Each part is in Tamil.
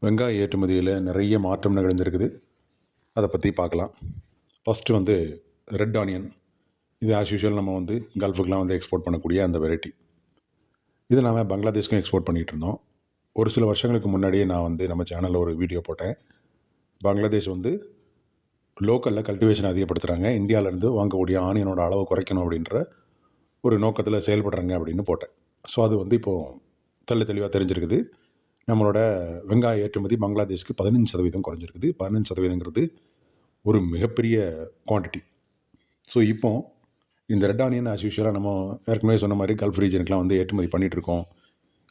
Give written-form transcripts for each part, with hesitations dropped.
வெங்காய ஏற்றுமதியில் நிறைய மாற்றம் நிகழ்ந்திருக்குது. அதை பற்றி பார்க்கலாம். First red onion. இது ஆஸ் யூஷுவல் நம்ம கல்ஃபுக்கெலாம் எக்ஸ்போர்ட் பண்ணக்கூடிய அந்த வெரைட்டி. இதை நாம் பங்களாதேஷ்க்கும் எக்ஸ்போர்ட் பண்ணிகிட்டு இருந்தோம். ஒரு சில வருஷங்களுக்கு முன்னாடியே நான் நம்ம சேனலில் ஒரு வீடியோ போட்டேன். பங்களாதேஷ் லோக்கலில் கல்டிவேஷன் அதிகப்படுத்துகிறாங்க, இந்தியாவிலேருந்து வாங்கக்கூடிய ஆனியனோட அளவை குறைக்கணும் அப்படின்ற ஒரு நோக்கத்தில் செயல்படுறாங்க அப்படின்னு போட்டேன். ஸோ அது இப்போது தெளிவாக தெரிஞ்சிருக்குது. நம்மளோட வெங்காய ஏற்றுமதி பங்களாதேஷ்க்கு 15% குறைஞ்சிருக்குது. 15%ங்கிறது ஒரு மிகப்பெரிய குவான்டிட்டி. ஸோ இப்போ இந்த ரெட் ஆனியன் ஆஸ் யூஷுவலாக நம்ம ஏற்கனவே சொன்ன மாதிரி கல்ஃப் ரீஜனுக்குலாம் ஏற்றுமதி பண்ணிகிட்ருக்கோம்.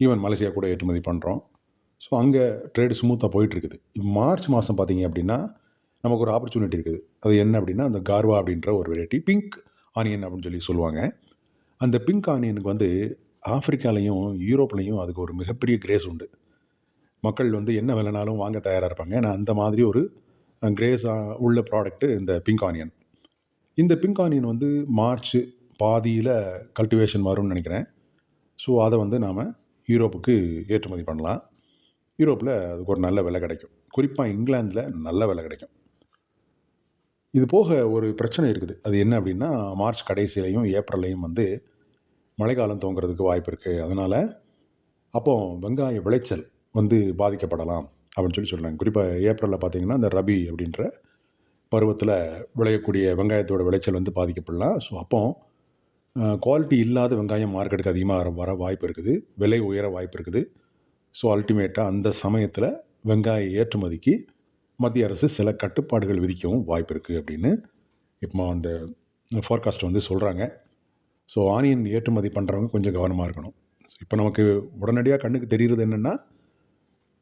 ஈவன் மலேசியா கூட ஏற்றுமதி பண்ணுறோம். ஸோ அங்கே ட்ரேடு ஸ்மூத்தாக போயிட்டுருக்குது. மார்ச் மாதம் பார்த்திங்க அப்படின்னா நமக்கு ஒரு ஆப்பர்ச்சுனிட்டி இருக்குது. அது என்ன அப்படின்னா, அந்த கார்வா அப்படின்ற ஒரு வெரைட்டி பிங்க் ஆனியன் அப்படின்னு சொல்லுவாங்க. அந்த பிங்க் ஆனியனுக்கு ஆஃப்ரிக்காலையும் யூரோப்லேயும் அதுக்கு ஒரு மிகப்பெரிய கிரேஸ் உண்டு. மக்கள் என்ன விலைனாலும் வாங்க தயாராக இருப்பாங்க. ஏன்னா அந்த மாதிரி ஒரு கிரேஸ் உள்ள ப்ராடக்ட்டு இந்த பிங்க் ஆனியன். இந்த பிங்க் ஆனியன் மார்ச் பாதியில் கல்டிவேஷன் வரும்னு நினைக்கிறேன். ஸோ அதை நாம் யூரோப்புக்கு ஏற்றுமதி பண்ணலாம். யூரோப்பில் அதுக்கு ஒரு நல்ல விலை கிடைக்கும். குறிப்பாக இங்கிலாந்தில் நல்ல விலை கிடைக்கும். இது போக ஒரு பிரச்சனை இருக்குது. அது என்ன அப்படின்னா, மார்ச் கடைசியிலையும் ஏப்ரல்லையும் மழைக்காலம் துவங்குறதுக்கு வாய்ப்பு இருக்குது. அதனால் அப்போது வெங்காய விளைச்சல் பாதிக்கப்படலாம் அப்படின்னு சொல்கிறாங்க. குறிப்பாக ஏப்ரலில் பார்த்திங்கன்னா இந்த ரபி அப்படின்ற பருவத்தில் விளையக்கூடிய வெங்காயத்தோட விளைச்சல் பாதிக்கப்படலாம். ஸோ அப்போ குவாலிட்டி இல்லாத வெங்காயம் மார்க்கெட்டுக்கு அதிகமாக வர வாய்ப்பு இருக்குது, விலை உயர வாய்ப்பு இருக்குது. ஸோ அல்டிமேட்டாக அந்த சமயத்தில் வெங்காய ஏற்றுமதிக்கு மத்திய அரசு சில கட்டுப்பாடுகள் விதிக்கவும் வாய்ப்பு இருக்குது அப்படின்னு இப்போ அந்த ஃபோர்காஸ்ட் சொல்கிறாங்க. ஸோ ஆனியன் ஏற்றுமதி பண்ணுறவங்க கொஞ்சம் கவனமாக இருக்கணும். இப்போ நமக்கு உடனடியாக கண்ணுக்கு தெரிகிறது என்னென்னா,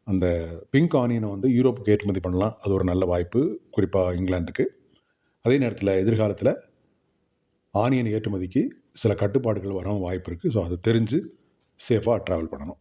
அந்த பிங்க் ஆனியனை யூரோப்புக்கு ஏற்றுமதி பண்ணலாம். அது ஒரு நல்ல வாய்ப்பு, குறிப்பாக இங்கிலாந்துக்கு. அதே நேரத்தில் எதிர்காலத்தில் ஆனியன் ஏற்றுமதிக்கு சில கட்டுப்பாடுகள் வரவும் வாய்ப்பு இருக்குது. ஸோ அதை தெரிஞ்சு சேஃபாக ட்ராவல் பண்ணணும்.